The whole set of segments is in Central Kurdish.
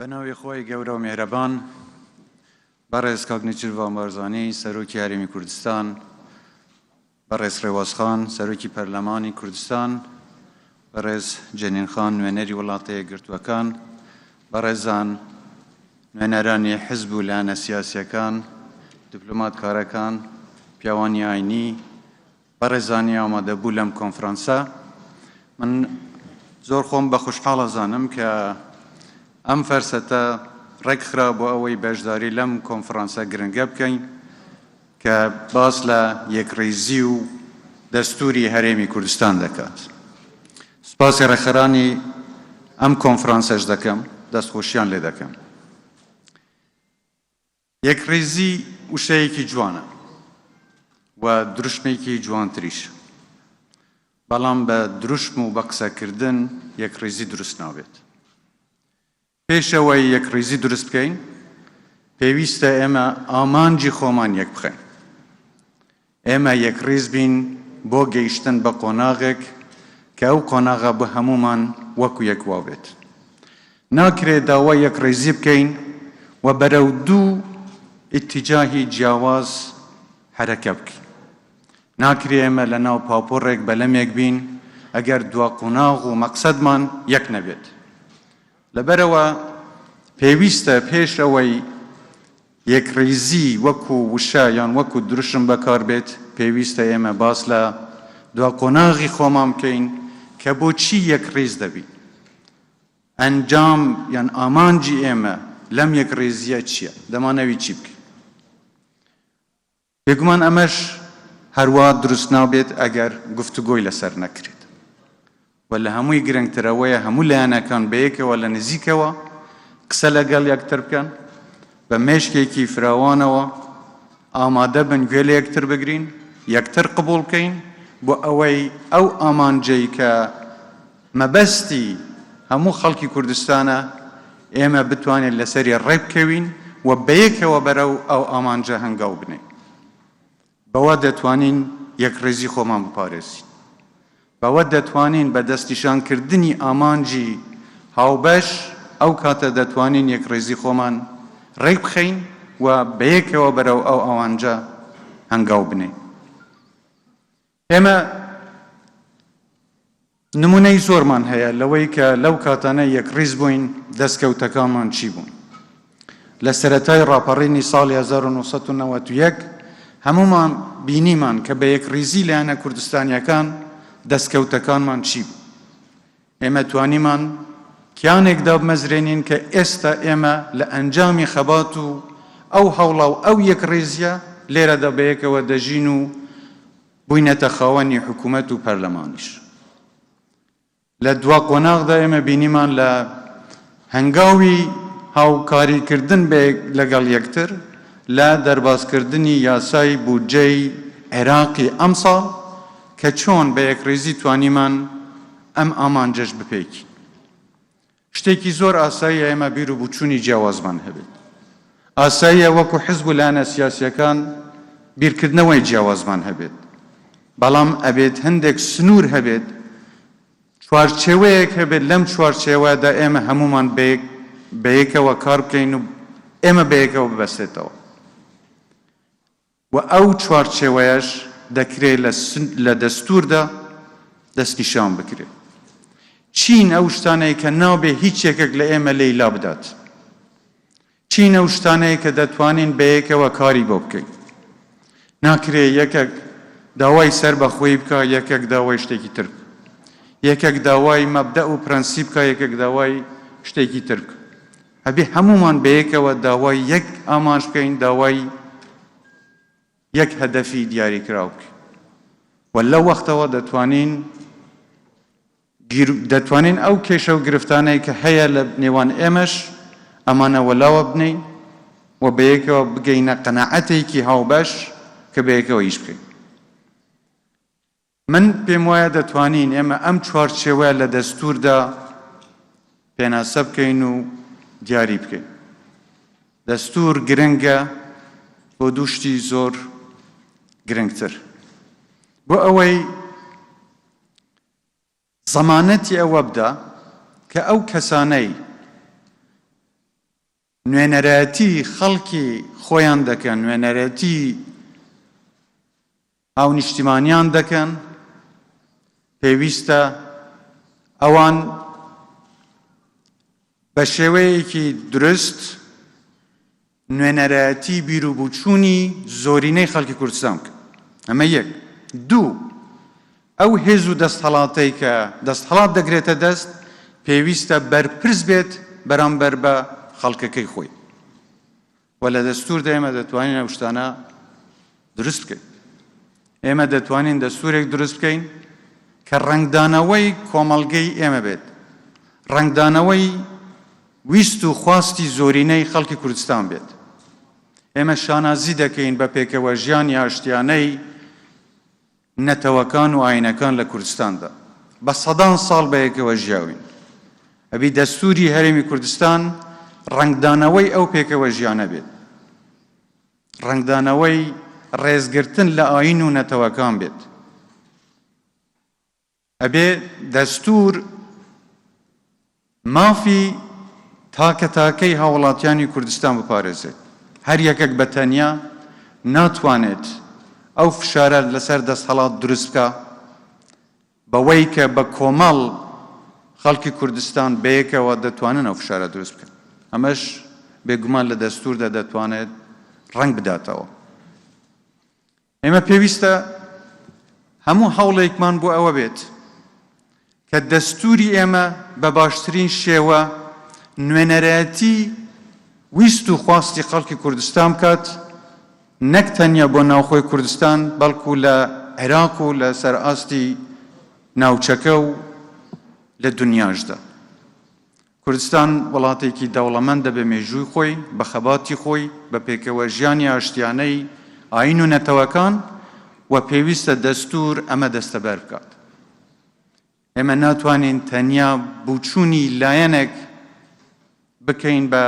بەناوی خۆی گەورە و میهرەبان بەڕێز کاک نیچیروان بارزانی سەرۆکی هەرێمی کوردستان، بەڕێز ڕێوازخان سەرۆکی پەرلەمانی کوردستان، بەڕێز جەنینخان نوێنەری وڵاتە یەکگرتووەکان، بەڕێزان نوێنەرانی حیزب و لایەنە سیاسیەکان، دیپلۆماتکارەکان، پیاوانی ئاینی، بەڕێزانی ئامادەبوو لەم کۆنفرانسە، من زۆر خۆم بە خوشحاڵ ئەزانم کە ئەم فەرسەتە ڕێکخرا بۆ ئەوەی بەشداری لەم کۆنفرانسە گرنگە بکەین کە باس لە یەکڕێزی و دەستوری هەرێمی کوردستان دەکات. سوپاسی ڕێکخرانی ئەم کۆنفرانسەش دەکەم، دەستخۆشیان لێ دەکەم. یەکڕێزی وشەیەکی جوانە و دروشمێکی جوانتریش، بەڵام بە دروشم و بە قسەکردن یەکڕێزی دروست نابێت. پێشەوەی یەکڕێزی دروست بکەین، پێویستە ئێمە ئامانجی خۆمان یەک بخەین. ئێمە یەکڕێز بین بۆ گەیشتن بە قۆناغێک کە ئەو قۆناغە بە هەمومان وەکو یەک وا بێت. ناکرێت داوای یەکڕێزی بکەین و بەرەو دوو ئیتیجاهی جیاواز حرەکە بکەین. ناکرێت ئێمە لە ناو پاپۆڕێک بەلەمێک بین ئەگەر دوا قۆناغ و مەقسەدمان یەک نەبێت. لەبەرەوە پێویستە پێش ئەوەی یەکڕێزی وەکو وشە یان وەکو دروشم بەکار بێت، پێویستە ئێمە باس لە دوا قۆناغی خۆمان بکەین کە بۆچی یەکڕێز دەبین. ئەنجام یان ئامانجی ئێمە لەم یەکڕێزیە چییە؟ دەمانەوی چی بکەین؟ بێگومان ئەمەش هەروە دروست نابێت ئەگەر گفتوگۆی لەسەر نەکرێت. و لە هەمووی گرنگترەوەیە هەموو لایەنەکان بەیەکەوە لە نزیکەوە قسە لەگەڵ یەکتر بکەن، بە مێشکێکی فراوانەوە ئامادە بن گوێ لە یەکتر بگرین، یەکتر قبوڵ بکەین بۆ ئەوەی ئەو ئامانجەی کە مەبەستی هەموو خەڵکی کوردستانە ئێمە بتوانین لەسەری ڕێ بکەوین و بەیەکەوە بەرەو ئەو ئامانجە هەنگاو بنین. بەوە دەتوانین یەکڕێزی خۆمان بپارێزین. بەوە دەتوانین بە دەستنیشانکردنی ئامانجی هاوبەش ئەو کاتە دەتوانین یەکڕێزی خۆمان ڕێک بخەین و بەیەکەوە بەرەو ئەو ئەوانجە هەنگاو بنین. ئێمە نمونەی زۆرمان هەیە لەوەی کە لەو کاتانە یەکڕێز بووین دەستکەوتەکانمان چی بوون. لە سەرەتای ڕاپەڕینی ساڵی 1991 هەمومان بینیمان کە بە یەکڕێزی لایەنە کوردستانیەکان دەستکەوتەکانمان چی بوو. ئێمە توانیمان کیانێکدا بمەزرێنین کە ئێستا ئێمە لە ئەنجامی خەبات و ئەو هەوڵە و ئەو یەکڕێزیە لێرەدا بەیەکەوە دەژین و بووینەتە خاوەنی حکوومەت و پەرلەمانیش. لە دوا قۆناغدا ئێمە بینیمان لە هەنگاوی هاوکاریکردن لەگەڵ یەکتر لە دەرباسکردنی یاسای بودجەی عێراقی ئەم ساڵ کە چۆن بە یەکڕێزی توانیمان ئەم ئامانجەش بپێکین. شتێکی زۆر ئاساییە ئێمە بیر و بوچوونی جیاوازمان هەبێت. ئاساییە وەکو حیزب و لایەنە سیاسیەکان بیرکردنەوەی جیاوازمان هەبێت. بەڵام ئەبێت هەندێک سنوور هەبێت، چوارچێوەیەک هەبێت، لەم چوارچێوەدا ئێمە هەمومان بەیەکەوە کار بکەین و ئێمە بەیەکەوە ببەستێتەوە. و ئەو چوارچێوەیەش دەکرێت لە دەستوردا دەستنیشان بکرێت. چین ئەو شتانەیە کە نابێ هیچ یەکێک لە ئێمە لەیلا بدات. چین ئەو شتانەیە کە دەتوانین بەیەکەوە کاری بۆ بکەین. ناکرێت یەکێک داوای سەر بەخۆی بکە، یەکێک داوای شتێکی تر بکە. یەکێک داوای مەبدە و پرەنسیب بکە، یەکێک داوای شتێکی تر بکە. هەبێ هەمومان بەیەکەوە داوای یەک ئامانج بکەین، داوای یەک هەدەفی دیاریکراو بکەین. و لەو وەختەوە دەتوانین ئەو کێشە و گرفتانەی کە هەیە لە نێوان ئێمەش ئەمانە وەلاوە بنین و بەیەکەوە بگەینە قەناعەتێکی هاوبەش کە بەیەکەوە ئیش بکەین. من پێم وایە دەتوانین ئێمە ئەم چوارچێوەیە لە دەستوردا پێناسە بکەین و دیاری بکەین. دەستور گرنگە بۆ دوو شتی زۆر گرنگتر. بۆ ئەوەی زەمانەتی ئەوە بدە کە ئەو کەسانەی نوێنەرەتی خەڵکی خۆیان دەکەن، نوێنەرەتی هاونیشتیمانیان دەکەن، پێویستە ئەوان بە شێوەیەکی دروست نوێنەرەتی بیر و بوچوونی زۆرینەی خەڵکی کوردستان بکەن. ئەمە یەک. دوو، ئەو هێز و دەستهەڵاتەی کە دەستهەڵات دەگرێتە دەست پێویستە بەرپرس بێت بەرامبەر بە خەڵکەکەی خۆی. و لە دەستووردا ئێمە دەتوانین ئەو شتانە دروست بکەین. ئێمە دەتوانین دەستوورێک دروست بکەین کە ڕەنگدانەوەی کۆمەڵگەی ئێمە بێت، ڕەنگدانەوەی ویست و خواستی زۆرینەی خەڵکی کوردستان بێت. ئێمە شانازی دەکەین بە پێکەوە ژیانی ئاشتیانەی نەتەوەکان و ئاینەکان لە کوردستاندا. بە سەدان ساڵ بەیەکەوە ژیاوین. ئەبی دەستووری هەرێمی کوردستان ڕەنگدانەوەی ئەو پێکەوە ژیانە بێت، ڕەنگدانەوەی ڕێزگرتن لە ئاین و نەتەوەکان بێت. ئەبێ دەستوور مافی تاکە تاکەی هاوڵاتیانی کوردستان بپارێزێت. هەر یەکێک بە تەنیا ناتوانێت ئەو فشارە لەسەر دەستهەڵات دروست بکە بەوەی کە بە کۆمەڵ خەڵکی کوردستان بەیەکەوە دەتوانن ئەو فشارە دروست بکەن. ئەمەش بێگومان لە دەستووردا دەتوانێت ڕەنگ بداتەوە. ئێمە پێویستە هەموو هەوڵێکمان بۆ ئەوە بێت کە دەستووری ئێمە بە باشترین شێوە نوێنەرەتی ویست و خواستی خەڵکی کوردستان بکات، نەک تەنیا بۆ ناوخۆی کوردستان بەڵکو لە عێراق و لە سەرئاستی ناوچەکە و لە دنیاشدا. کوردستان وڵاتێکی دەوڵەمەندە بە مێژووی خۆی، بە خەباتی خۆی، بە پێکەوە ژیانی ئاشتیانەی ئاین و نەتەوەکان، و پێویستە دەستوور ئەمە دەستەبەر بکات. ئێمە ناتوانین تەنیا بوچوونی لایەنێک بکەین بە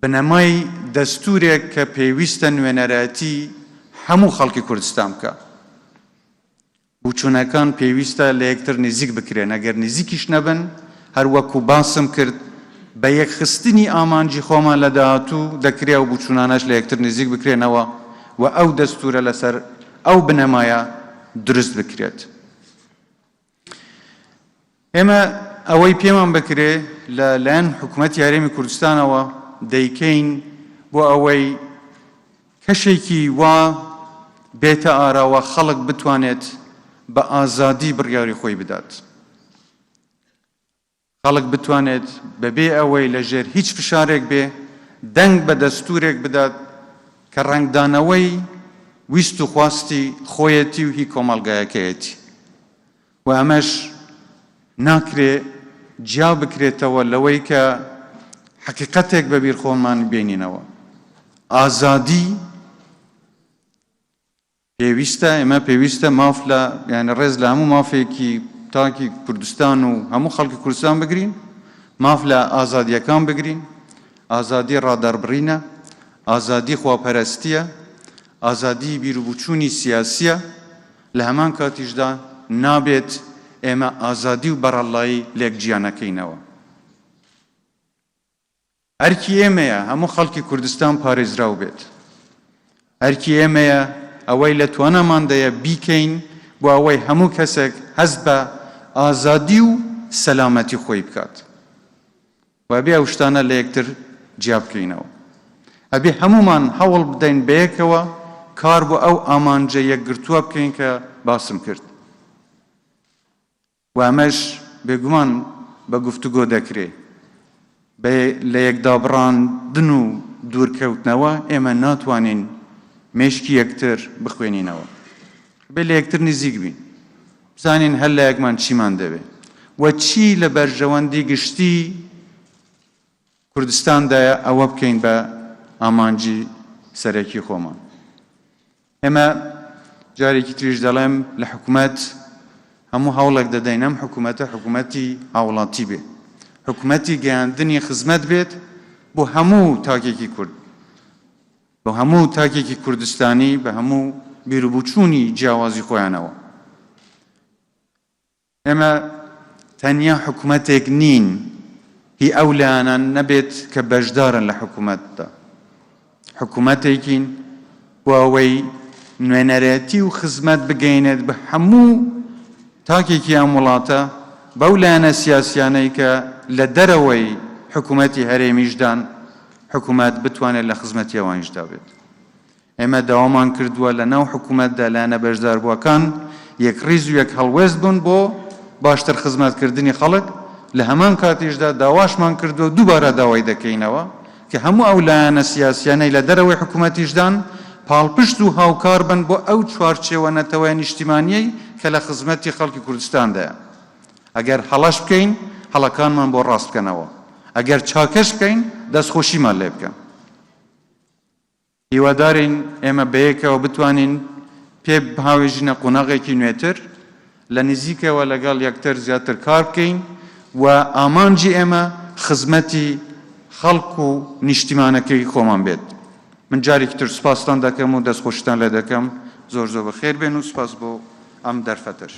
بنەمای دەستوورێک کە پێویستە نوێنەرەتی هەموو خەڵکی کوردستان بکە. بوچوونەکان پێویستە لە یەکتر نزیک بکرێن. ئەگەر نزیکیش نەبن، هەروەکو باسم کرد، بە یەکخستنی ئامانجی خۆمان لە داهاتوو دەکرێ و بوچوونانەش لە یەکتر نزیک بکرێنەوە و ئەو دەستوورە لەسەر ئەو بنەمایە دروست بکرێت. ئێمە ئەوەی پێمان بکرێ لە لایەن حکوومەتی هەرێمی کوردستانەوە دەیکەین بۆ ئەوەی کەشێکی وا بێتە ئاراوە خەڵک بتوانێت بە ئازادی بڕیاری خۆی بدات. خەڵک بتوانێت بەبێ ئەوەی لەژێر هیچ فشارێک بێ دەنگ بە دەستوورێک بدات کە ڕەنگدانەوەی ویست و خواستی خۆیەتی و هی کۆمەڵگایەکەیەتی. و ئەمەش ناکرێ جیا بکرێتەوە لەوەی کە حقیقەتێک بەبیر خۆمان بێنینەوە. ئازادی پێویستە، ئێمە پێویستە ماف لە یعنی ڕێز لە هەموو مافێکی تاکی کوردستان و هەموو خەڵکی کوردستان بگرین، ماف لە ئازادیەکان بگرین. ئازادی ڕادەربڕینە، ئازادی خواپەرستیە، ئازادی بیرروبوچوونی سیاسیە. لە هەمان کاتیشدا نابێت ئێمە ئازادی و بەڕەڵایی لێک گیانەکەینەوە. هەرکی ئێمەیە هەموو خەڵکی کوردستان پارێزراو بێت. هەرکی ئێمەیە ئەوەی لە توانەماندەیە بیکەین بۆ ئەوەی هەموو کەسێک هەست بە ئازادی و سەلامەتی خۆی بکات. و ئەبێ ئەو شتانە لە یەکتر جیا بکەینەوە. ئەبێ هەمومان هەوڵ بدەین بەیەکەوە کار بۆ ئەو ئامانجە یەکگرتووە بکەین کە باسم کرد. و ئەمەش بێگومان بە گفتوگۆ دەکرێت. لە یەکدابڕاندن و دوورکەوتنەوە ئێمە ناتوانین مێشکی یەکتر بخوێنینەوە. بێ لە یەکتر نزیک بین، بزانین هەر لە یەکمان چیمان دەوێت و چی لە بەرژەوەندی گشتی کوردستاندایە ئەوە بکەین بە ئامانجی سەرەکی خۆمان. ئێمە جارێکی تریش دەڵێم لە حکوومەت هەموو هەوڵێک دەدەین ئەم حکوومەتە حکوومەتی هاوڵاتی بێت، حکوومەتی گەیاندنی خزمەت بێت بۆ هەموو تاکێکی کورد، بۆ هەموو تاکێکی کوردستانی، بە هەموو بیرروبوچوونی جیاوازی خۆیانەوە. ئێمە تەنیا حکوومەتێک نین، هی ئەو لایەنان نەبێت کە بەشدارن لە حکوومەتدا. حکوومەتێکین بۆ ئەوەی نوێنەرەتی و خزمەت بگەینێت بە هەموو تاکێکی ئەم وڵاتە بەو لایەنە سیاسیانەی کە لە دەرەوەی حکوومەتی هەرێمیشدان حکوومەت بتوانێت لە خزمەتی ئەوانیشدا بێت. ئێمە داوامان کردووە لە ناو حکوومەتدا لایەنە بەشداربووەکان یەک ڕیز و یەک هەڵوێست بوون بۆ باشتر خزمەتکردنی خەڵک. لە هەمان کاتیشدا داواشمان کردووە دووبارە داوای دەکەینەوە کە هەموو ئەو لایەنە سیاسیانەی لە دەرەوەی حکوومەتیشدان پاڵپشت و هاوکار بن بۆ ئەو چوارچێوە نەتەوەی نیشتیمانیەی کە لە خزمەتی خەڵکی کوردستاندایە. ئەگەر هەڵەش بکەین هەڵەکانمان بۆ ڕاست بکەنەوە، ئەگەر چاکەش بکەین دەستخۆشیمان لێ بکەن. هیوادارین ئێمە بەیەکەوە بتوانین پێ هاوێژینە قۆناغێکی نوێتر لە نزیکەوە لەگەڵ یەکتر زیاتر کار بکەین و ئامانجی ئێمە خزمەتی خەڵک و نیشتیمانەکەی خۆمان بێت. من جارێکی تر سوپاستان دەکەم و دەستخۆشتان لێ دەکەم. زۆر زۆر بەخێر بێن و سوپاس بۆ ئەم دەرفەتەش.